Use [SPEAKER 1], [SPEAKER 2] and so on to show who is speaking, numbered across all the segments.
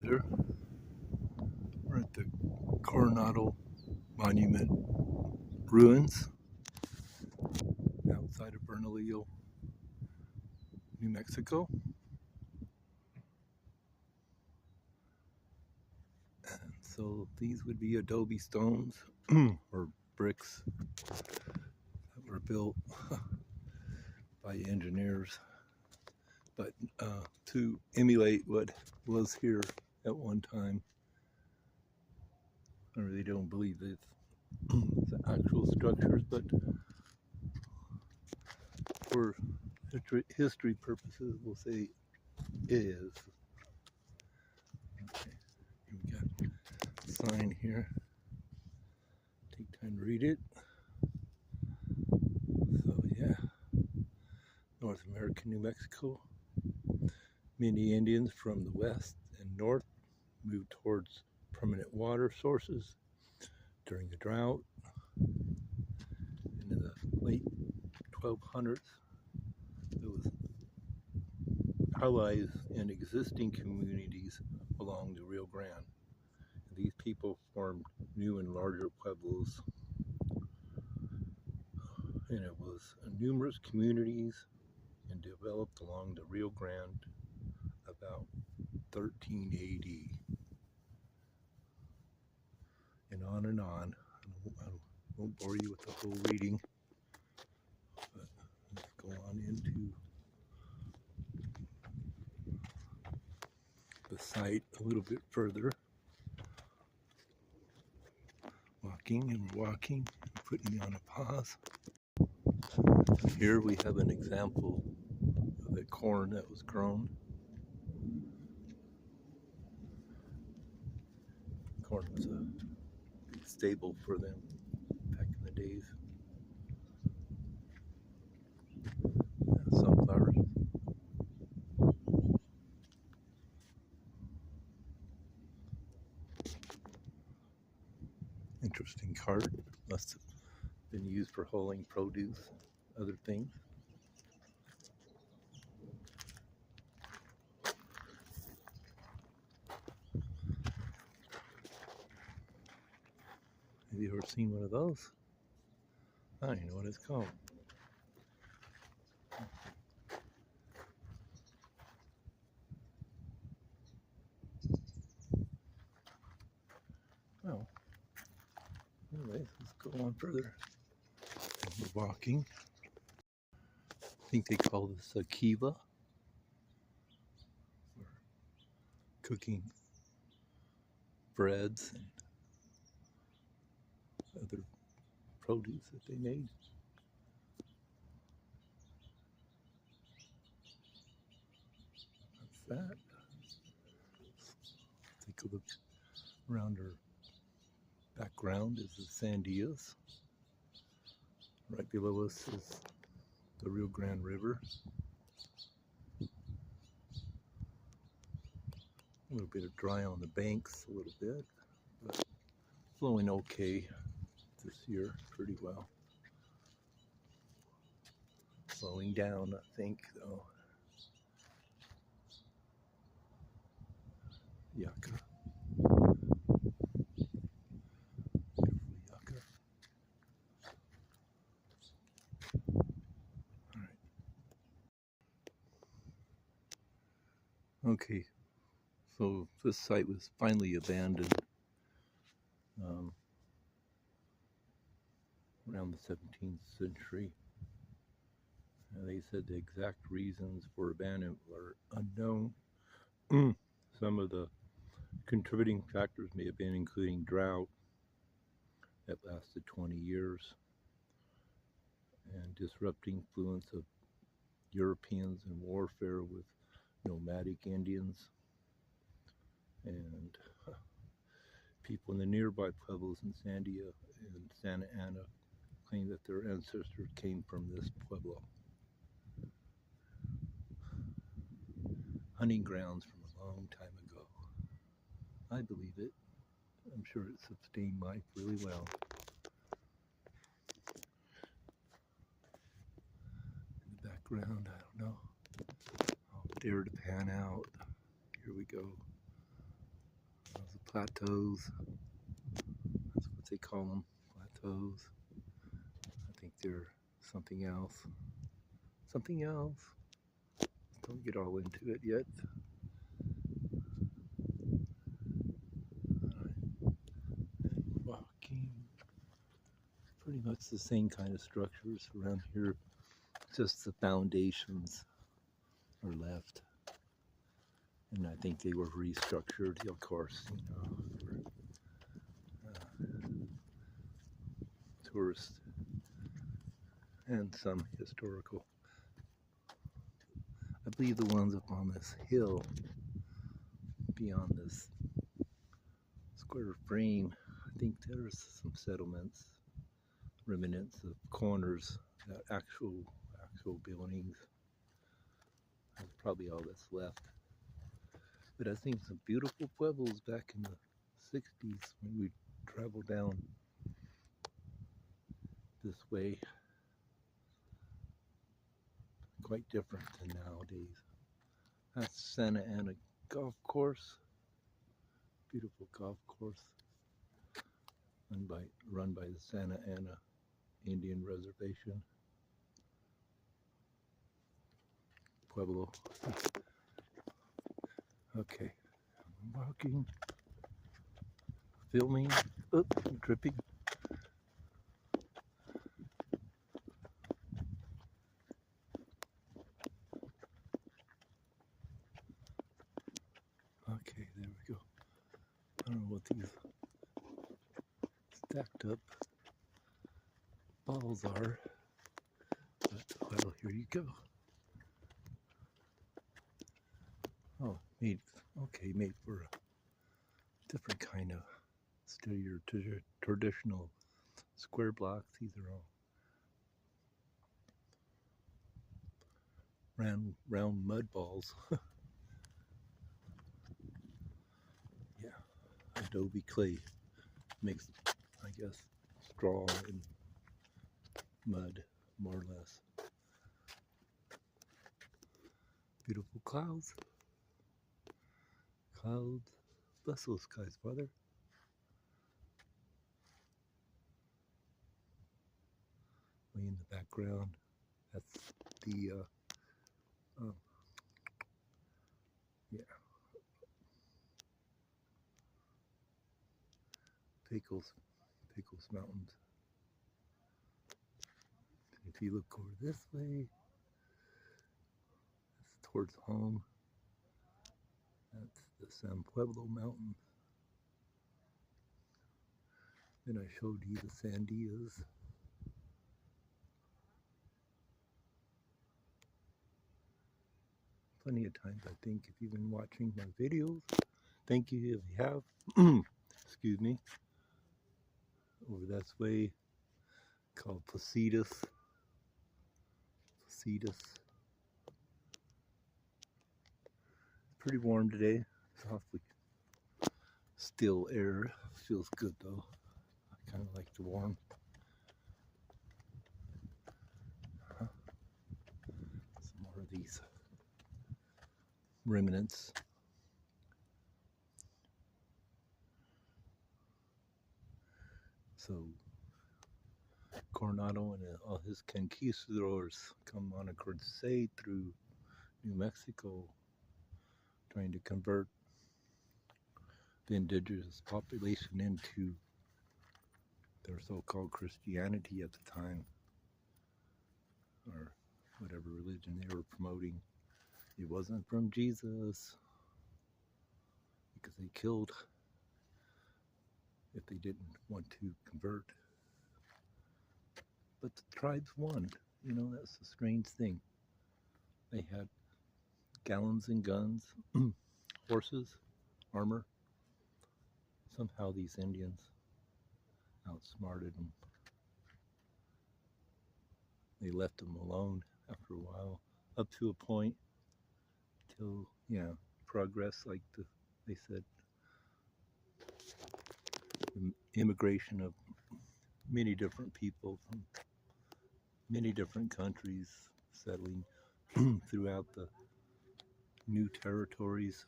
[SPEAKER 1] There, we're at the Coronado Monument ruins outside of Bernalillo, New Mexico. And so these would be adobe stones or bricks that were built by engineers, but to emulate what was here at one time. I really don't believe it's the actual structures, but for history purposes, we'll say it is. Okay, we got a sign here. Take time to read it. So yeah, North American, New Mexico. Many Indians from the west and north moved towards permanent water sources during the drought. And in the late 1200s, there was allies in existing communities along the Rio Grande. And these people formed new and larger pueblos, and it was numerous communities and developed along the Rio Grande about 13 AD. And on and on. I won't bore you with the whole reading, but let's go on into the site a little bit further. Walking and walking, and putting on a pause. Here we have an example of the corn that was grown. Corn was a big staple for them back in the days. Sunflowers. Interesting cart. Must have been used for hauling produce and other things. Have you ever seen one of those? I don't even know what it's called. Well, anyways, let's go on further. We're walking. I think they call this a kiva. We're cooking breads and other produce that they made. That's that. Take a look around our background is the Sandias. Right below us is the Rio Grande River. A little bit of dry on the banks, a little bit, but flowing okay this year, pretty well. Slowing down, I think, though. Yucca. Beautiful yucca. All right. Okay, so this site was finally abandoned around the 17th century. And they said the exact reasons for abandonment were unknown. Some of the contributing factors may have been including drought that lasted 20 years and disrupting influence of Europeans and warfare with nomadic Indians, and people in the nearby pueblos in Sandia and Santa Ana claim that their ancestors came from this pueblo. Hunting grounds from a long time ago. I believe it. I'm sure it sustained life really well. In the background, I don't know. I'll dare to pan out. Here we go. plateaus. That's what they call them, plateaus. I think they're something else. Something else. Don't get all into it yet. Walking. Pretty much the same kind of structures around here. Just the foundations are left. And I think they were restructured, of course, you know, for tourists and some historical. I believe the ones up on this hill beyond this square frame, I think there's some settlements, remnants of corners, actual buildings. That's probably all that's left. But I've seen some beautiful pueblos back in the 60s when we traveled down this way. Quite different than nowadays. That's Santa Ana Golf Course. Beautiful golf course run by the Santa Ana Indian Reservation. Pueblo. Okay, I'm walking, filming. Oops, I'm tripping. Okay, there we go. I don't know what these stacked up balls are, but well, here you go. Oh, made for a different kind of traditional square blocks. These are all round mud balls. Yeah, adobe clay makes, I guess, straw and mud, more or less. Beautiful clouds. Clouds. Bless those skies, Father. Way in the background, that's the, yeah, Pecos Mountains. If you look over this way, it's towards home. That's the San Pueblo Mountain. Then I showed you the Sandias. Plenty of times, I think, if you've been watching my videos. Thank you if you have. Excuse me. Over that way, called Placitas. It's pretty warm today. It's awfully still air. Feels good though. I kind of like the warm. Some more of these remnants. So Coronado and all his conquistadors come on a crusade through New Mexico, trying to convert the indigenous population into their so-called Christianity at the time, or whatever religion they were promoting. It wasn't from Jesus, because they killed if they didn't want to convert. But the tribes won. You know, that's the strange thing. They had gallons and guns, horses, armor. Somehow these Indians outsmarted them. They left them alone after a while, up to a point, till, progress, like they said, the immigration of many different people from many different countries settling throughout the new territories.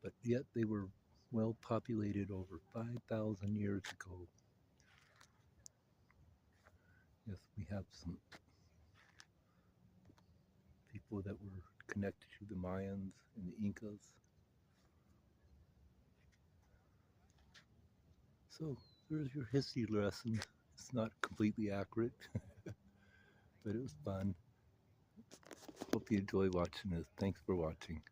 [SPEAKER 1] but yet they were well populated over 5,000 years ago. Yes, we have some people that were connected to the Mayans and the Incas. So there's your history lesson. It's not completely accurate, but it was fun. Hope you enjoy watching this. Thanks for watching.